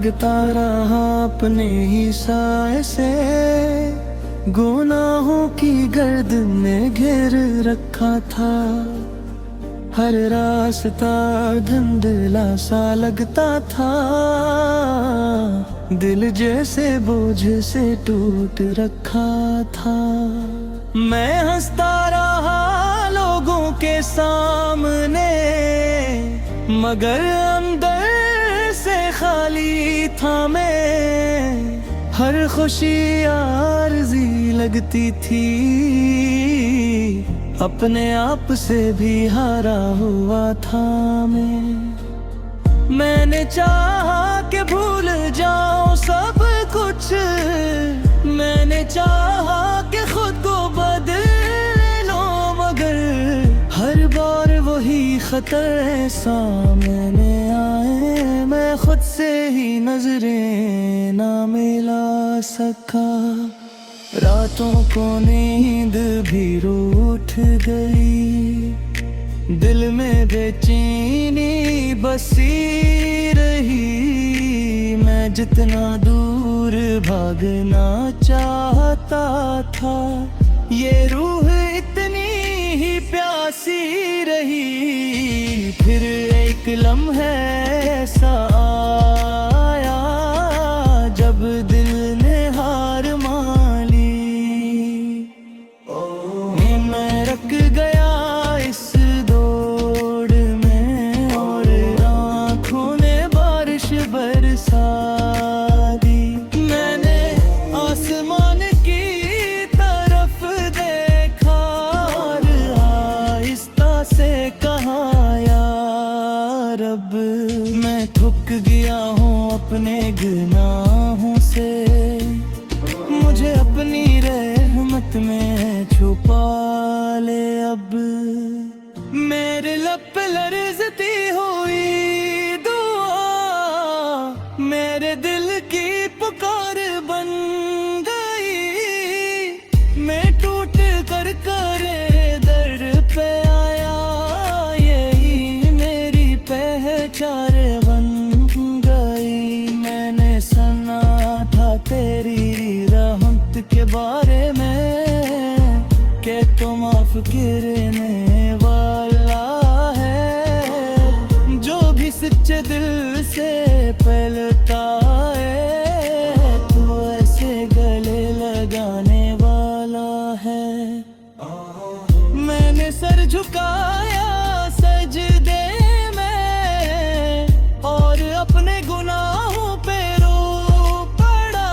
भागता रहा अपने ही साए से, गुनाहों की गर्द में घेर रखा था। हर रास्ता धुंधला सा लगता था, दिल जैसे बोझ से टूट रखा था। मैं हंसता रहा लोगों के सामने, मगर अंदर से खाली था मैं। हर खुशी आरज़ी लगती थी, अपने आप से भी हारा हुआ था मैंने चाहा कि भूल जाऊं सब कुछ, मैंने चाहा कि खुद को बदल लो, मगर हर बार वही खतर सामने आए। मैं खुद से ही नजरें ना मिला सका, रातों को नींद भी रूठ गई, दिल में बेचैनी बसी रही। मैं जितना दूर भागना चाहता था, ये रूह इतनी ही प्यासी रही। फिर एक लम्हा ऐसा आया जब दिल ने हार मान ली। मैं रख गया इस दौड़ में और आँखों ने बारिश बरसा दी। मैंने आसमान की तरफ देखा और आहिस्ता से कहा, यार अब मैं थक गया हूँ अपने गुनाहों से, मुझे अपनी रहमत में छुपा ले अब। मेरे लब पे लरज़ती हुई दुआ, मेरे दिल की पुकार बन गई। मैं टूट कर करे दर पे आया, यही मेरी पहचान बन गई। मैंने सुना था तेरी रहमत के बारे में, के तो माफ करने वाला है। जो भी सच्चे दिल से पलटा है, तो ऐसे गले लगाने वाला है। मैंने सर झुकाया सजदे में और अपने गुनाहों पे रो पड़ा।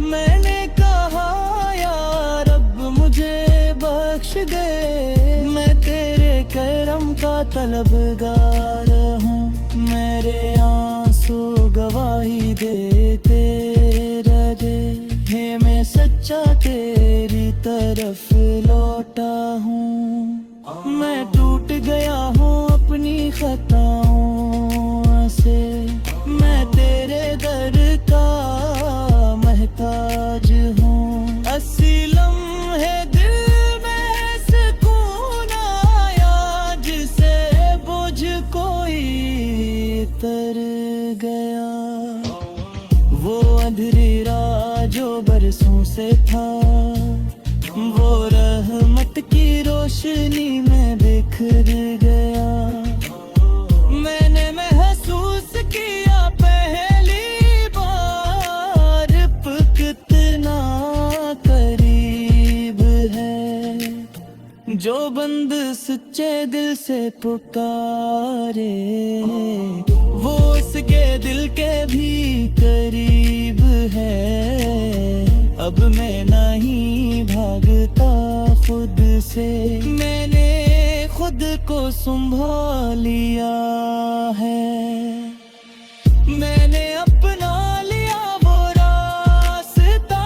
मैंने कहा, यार अब मुझे बख्श दे, मैं तेरे करम का तलबगार हूँ। मेरे आंसू गवाही देते रहे, हे मैं सच्चा तेरी तरफ लौटा हूँ। मैं टूट गया हूँ अपनी खताओं से, मैं तेरे दर का महताज हूँ। अस्सी लम्हे दिल में सुकून आया, जिसे बोझ कोई तर गया। वो अंधेरी रात जो बरसों से था, वो रहमत की रोशनी में बिखर गया। मैंने महसूस किया पहली बार, कितना करीब है। जो बंद सच्चे दिल से पुकारे, वो उसके दिल के भी करीब है। अब मैं नहीं भागता खुद से, मैंने खुद को संभाल लिया है। मैंने अपना लिया वो रास्ता,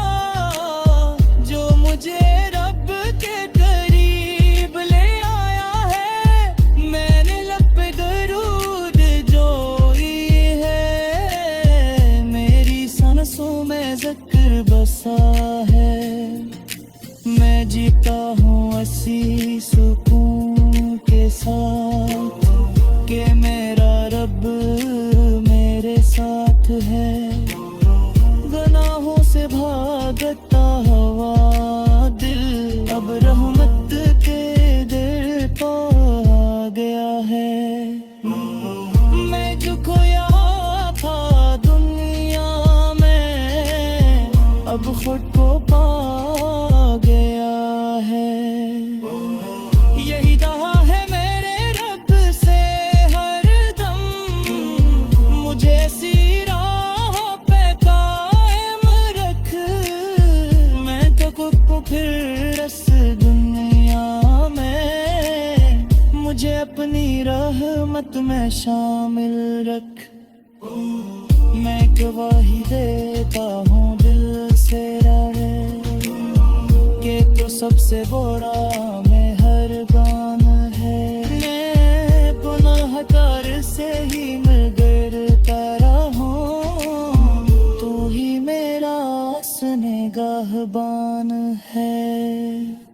जो मुझे रब के करीब ले आया है। मैंने लब पे दरूद जोई है, मेरी सांसों में ज़िक्र बसा है। मैं जीता हूँ ऐसी सुकून के साथ, कि मेरा रब अब खुद को पा गया है। यही दुआ है मेरे रब से हरदम, मुझे ऐसी राह पे कायम रख। मैं तो खुद को फिर इस दुनिया में, मुझे अपनी रहमत में शामिल रख। मैं गवाही देता हूँ दिल से रहे कि तो सबसे बुरा में हर गान है। मैं गुनाहगार से ही मिल गिरता रहूं, तू ही मेरा निगाहबान है।